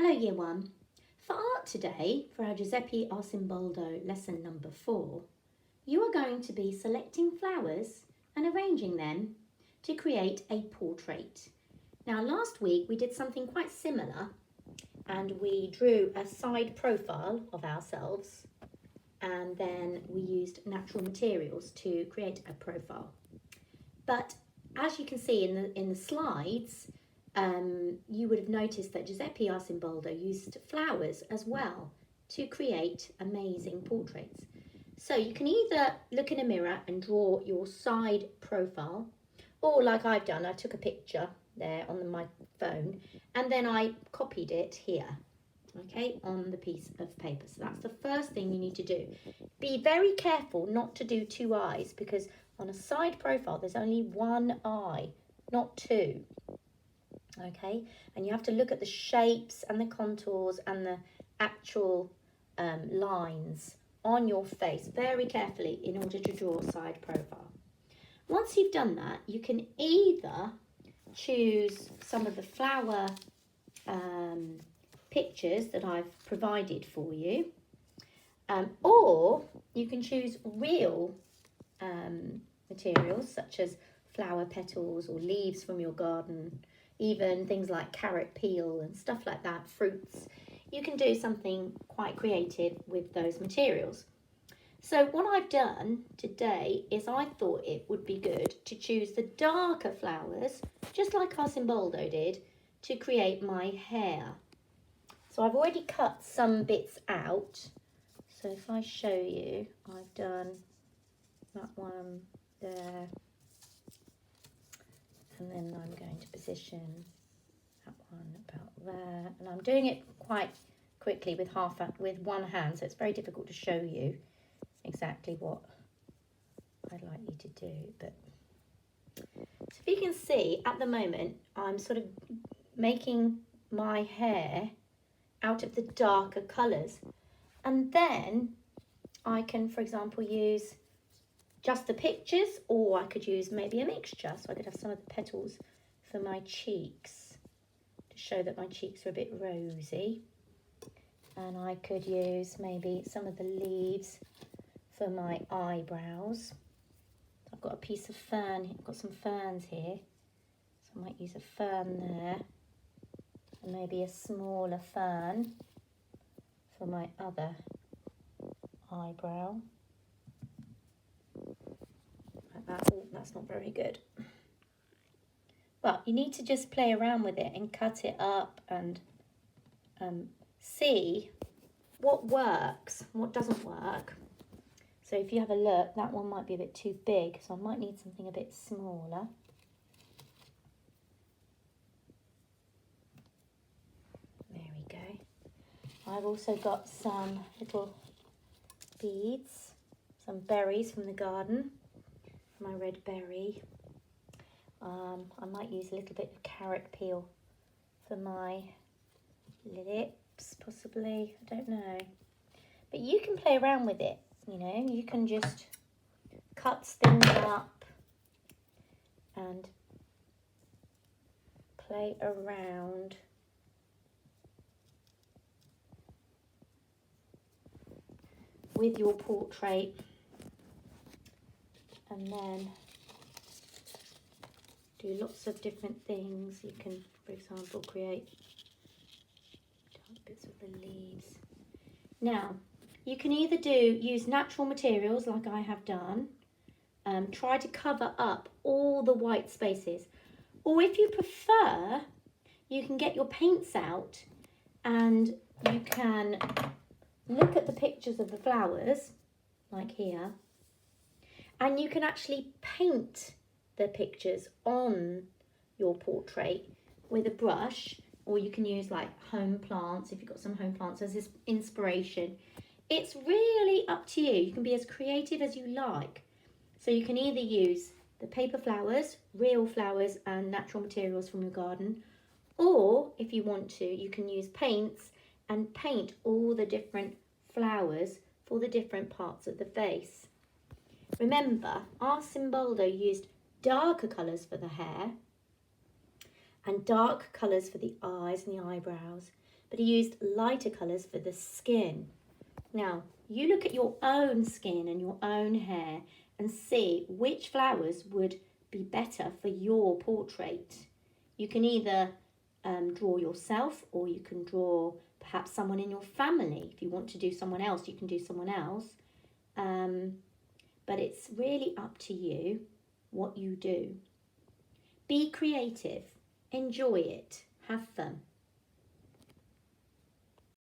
Hello Year 1. For art today, for our Giuseppe Arcimboldo lesson number 4, you are going to be selecting flowers and arranging them to create a portrait. Now last week we did something quite similar and we drew a side profile of ourselves and then we used natural materials to create a profile. But as you can see in the slides, you would have noticed that Giuseppe Arcimboldo used flowers as well to create amazing portraits. So you can either look in a mirror and draw your side profile, or like I've done, I took a picture there on my phone and then I copied it here, okay, on the piece of paper. So that's the first thing you need to do. Be very careful not to do two eyes, because on a side profile there's only one eye, not two. Okay, and you have to look at the shapes and the contours and the actual lines on your face very carefully in order to draw a side profile. Once you've done that, you can either choose some of the flower pictures that I've provided for you, or you can choose real materials such as flower petals or leaves from your garden, even things like carrot peel and stuff like that, fruits. You can do something quite creative with those materials. So what I've done today is I thought it would be good to choose the darker flowers, just like Arcimboldo did, to create my hair. So I've already cut some bits out. So if I show you, I've done that one there. And then I'm going to position that one about there. And I'm doing it quite quickly with one hand, so it's very difficult to show you exactly what I'd like you to do. But so if you can see, at the moment, I'm sort of making my hair out of the darker colours. And then I can, for example, use just the pictures, or I could use maybe a mixture, so I could have some of the petals for my cheeks to show that my cheeks are a bit rosy, and I could use maybe some of the leaves for my eyebrows. I've got a piece of fern, I've got some ferns here, so I might use a fern there, and maybe a smaller fern for my other eyebrow. Oh, that's not very good. But you need to just play around with it and cut it up and see what works, what doesn't work. So if you have a look, that one might be a bit too big, so I might need something a bit smaller. There we go. I've also got some little beads, some berries from the garden. My red berry. I might use a little bit of carrot peel for my lips, possibly, I don't know. But you can play around with it, you know, you can just cut things up and play around. With your portrait. And then do lots of different things. You can, for example, create bits of the leaves. Now, you can either use natural materials like I have done, try to cover up all the white spaces, or if you prefer, you can get your paints out and you can look at the pictures of the flowers, like here, and you can actually paint the pictures on your portrait with a brush, or you can use like home plants, if you've got some home plants as inspiration. It's really up to you. You can be as creative as you like. So you can either use the paper flowers, real flowers and natural materials from your garden, or if you want to, you can use paints and paint all the different flowers for the different parts of the face. Remember, Arcimboldo used darker colours for the hair, and dark colours for the eyes and the eyebrows, but he used lighter colours for the skin. Now, you look at your own skin and your own hair and see which flowers would be better for your portrait. You can either draw yourself, or you can draw perhaps someone in your family. If you want to do someone else, you can do someone else. But it's really up to you what you do. Be creative, enjoy it, have fun.